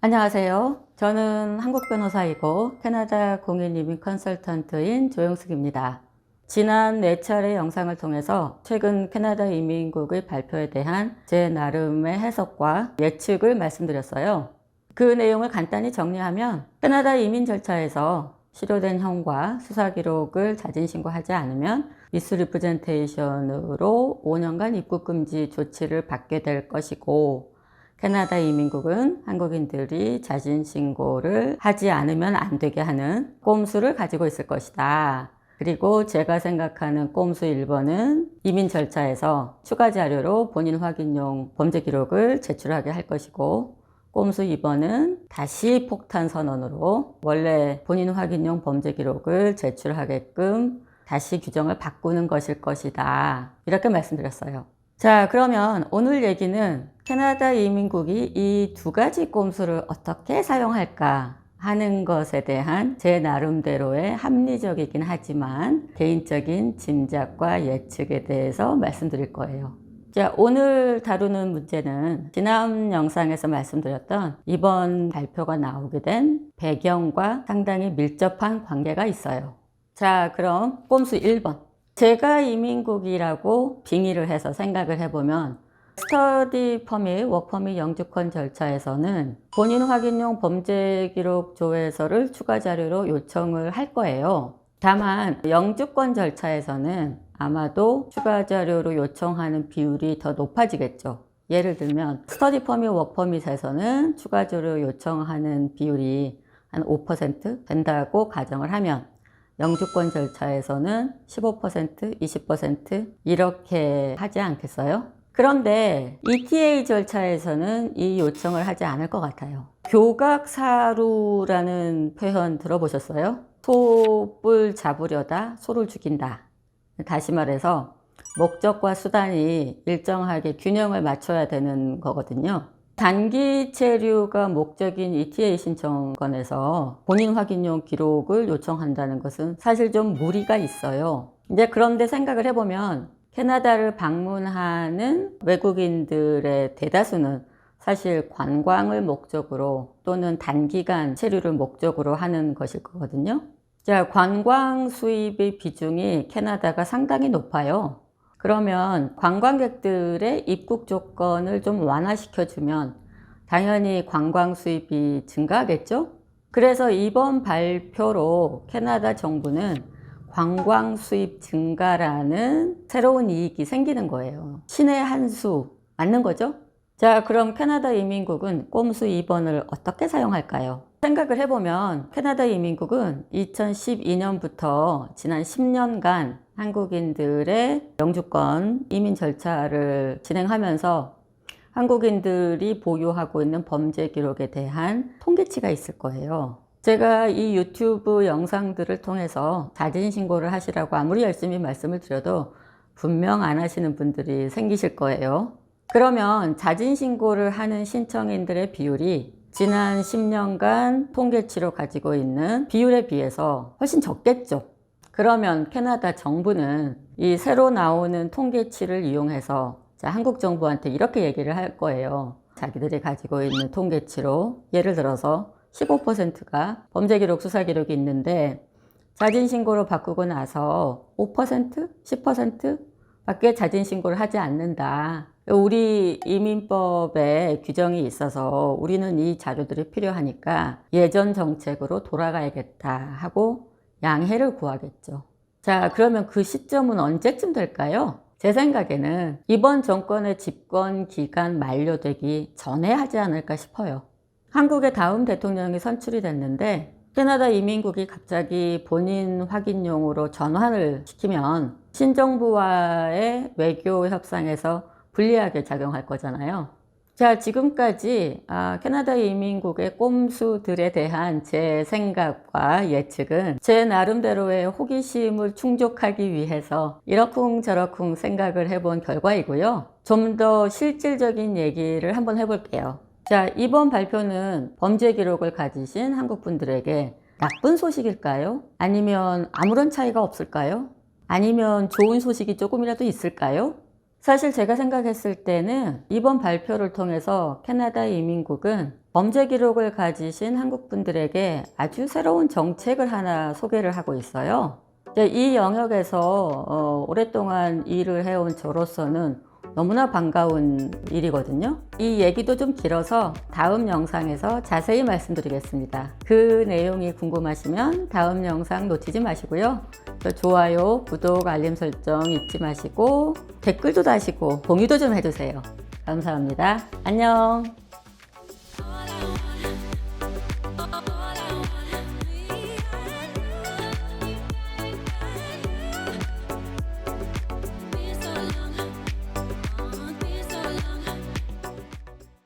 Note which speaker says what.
Speaker 1: 안녕하세요. 저는 한국 변호사이고 캐나다 공인이민 컨설턴트인 조영숙입니다. 지난 4차례 영상을 통해서 최근 캐나다 이민국의 발표에 대한 제 나름의 해석과 예측을 말씀드렸어요. 그 내용을 간단히 정리하면 캐나다 이민 절차에서 실효된 형과 수사 기록을 자진 신고하지 않으면 미스리프레젠테이션으로 5년간 입국 금지 조치를 받게 될 것이고, 캐나다 이민국은 한국인들이 자진 신고를 하지 않으면 안 되게 하는 꼼수를 가지고 있을 것이다. 그리고 제가 생각하는 꼼수 1번은 이민 절차에서 추가 자료로 본인 확인용 범죄 기록을 제출하게 할 것이고, 꼼수 2번은 다시 폭탄 선언으로 원래 본인 확인용 범죄 기록을 제출하게끔 다시 규정을 바꾸는 것일 것이다. 이렇게 말씀드렸어요. 자, 그러면 오늘 얘기는 캐나다 이민국이 이 두 가지 꼼수를 어떻게 사용할까 하는 것에 대한 제 나름대로의 합리적이긴 하지만 개인적인 짐작과 예측에 대해서 말씀드릴 거예요. 자, 오늘 다루는 문제는 지난 영상에서 말씀드렸던 이번 발표가 나오게 된 배경과 상당히 밀접한 관계가 있어요. 자, 그럼 꼼수 1번. 제가 이민국이라고 빙의를 해서 생각을 해보면 스터디 퍼밋, 워크퍼밋 영주권 절차에서는 본인 확인용 범죄 기록 조회서를 추가 자료로 요청을 할 거예요. 다만 영주권 절차에서는 아마도 추가 자료로 요청하는 비율이 더 높아지겠죠. 예를 들면 스터디 퍼밋, 워크퍼밋에서는 추가 자료 요청하는 비율이 한 5% 된다고 가정을 하면 영주권 절차에서는 15%, 20% 이렇게 하지 않겠어요? 그런데 ETA 절차에서는 이 요청을 하지 않을 것 같아요. 교각사루라는 표현 들어보셨어요? 소뿔 잡으려다 소를 죽인다. 다시 말해서 목적과 수단이 일정하게 균형을 맞춰야 되는 거거든요. 단기 체류가 목적인 ETA 신청권에서 본인 확인용 기록을 요청한다는 것은 사실 좀 무리가 있어요. 이제 그런데 생각을 해보면 캐나다를 방문하는 외국인들의 대다수는 사실 관광을 목적으로 또는 단기간 체류를 목적으로 하는 것일 거거든요. 자, 관광 수입의 비중이 캐나다가 상당히 높아요. 그러면 관광객들의 입국 조건을 좀 완화시켜주면 당연히 관광 수입이 증가하겠죠? 그래서 이번 발표로 캐나다 정부는 관광 수입 증가라는 새로운 이익이 생기는 거예요. 신의 한 수 맞는 거죠? 자, 그럼 캐나다 이민국은 꼼수 2번을 어떻게 사용할까요? 생각을 해보면 캐나다 이민국은 2012년부터 지난 10년간 한국인들의 영주권 이민 절차를 진행하면서 한국인들이 보유하고 있는 범죄 기록에 대한 통계치가 있을 거예요. 제가 이 유튜브 영상들을 통해서 자진 신고를 하시라고 아무리 열심히 말씀을 드려도 분명 안 하시는 분들이 생기실 거예요. 그러면 자진 신고를 하는 신청인들의 비율이 지난 10년간 통계치로 가지고 있는 비율에 비해서 훨씬 적겠죠. 그러면 캐나다 정부는 이 새로 나오는 통계치를 이용해서 한국 정부한테 이렇게 얘기를 할 거예요. 자기들이 가지고 있는 통계치로 예를 들어서 15%가 범죄 기록, 수사 기록이 있는데 자진 신고로 바꾸고 나서 5%, 10% 밖에 자진 신고를 하지 않는다. 우리 이민법에 규정이 있어서 우리는 이 자료들이 필요하니까 예전 정책으로 돌아가야겠다 하고 양해를 구하겠죠. 자, 그러면 그 시점은 언제쯤 될까요? 제 생각에는 이번 정권의 집권 기간 만료되기 전에 하지 않을까 싶어요. 한국의 다음 대통령이 선출이 됐는데 캐나다 이민국이 갑자기 본인 확인용으로 전환을 시키면 신정부와의 외교 협상에서 불리하게 작용할 거잖아요. 자, 지금까지 캐나다 이민국의 꼼수들에 대한 제 생각과 예측은 제 나름대로의 호기심을 충족하기 위해서 이러쿵저러쿵 생각을 해본 결과이고요. 좀 더 실질적인 얘기를 한번 해볼게요. 자, 이번 발표는 범죄 기록을 가지신 한국 분들에게 나쁜 소식일까요? 아니면 아무런 차이가 없을까요? 아니면 좋은 소식이 조금이라도 있을까요? 사실 제가 생각했을 때는 이번 발표를 통해서 캐나다 이민국은 범죄 기록을 가지신 한국 분들에게 아주 새로운 정책을 하나 소개를 하고 있어요. 이제 이 영역에서 오랫동안 일을 해온 저로서는 너무나 반가운 일이거든요. 이 얘기도 좀 길어서 다음 영상에서 자세히 말씀드리겠습니다. 그 내용이 궁금하시면 다음 영상 놓치지 마시고요. 좋아요, 구독, 알림 설정 잊지 마시고 댓글도 다시고 공유도 좀 해주세요. 감사합니다. 안녕.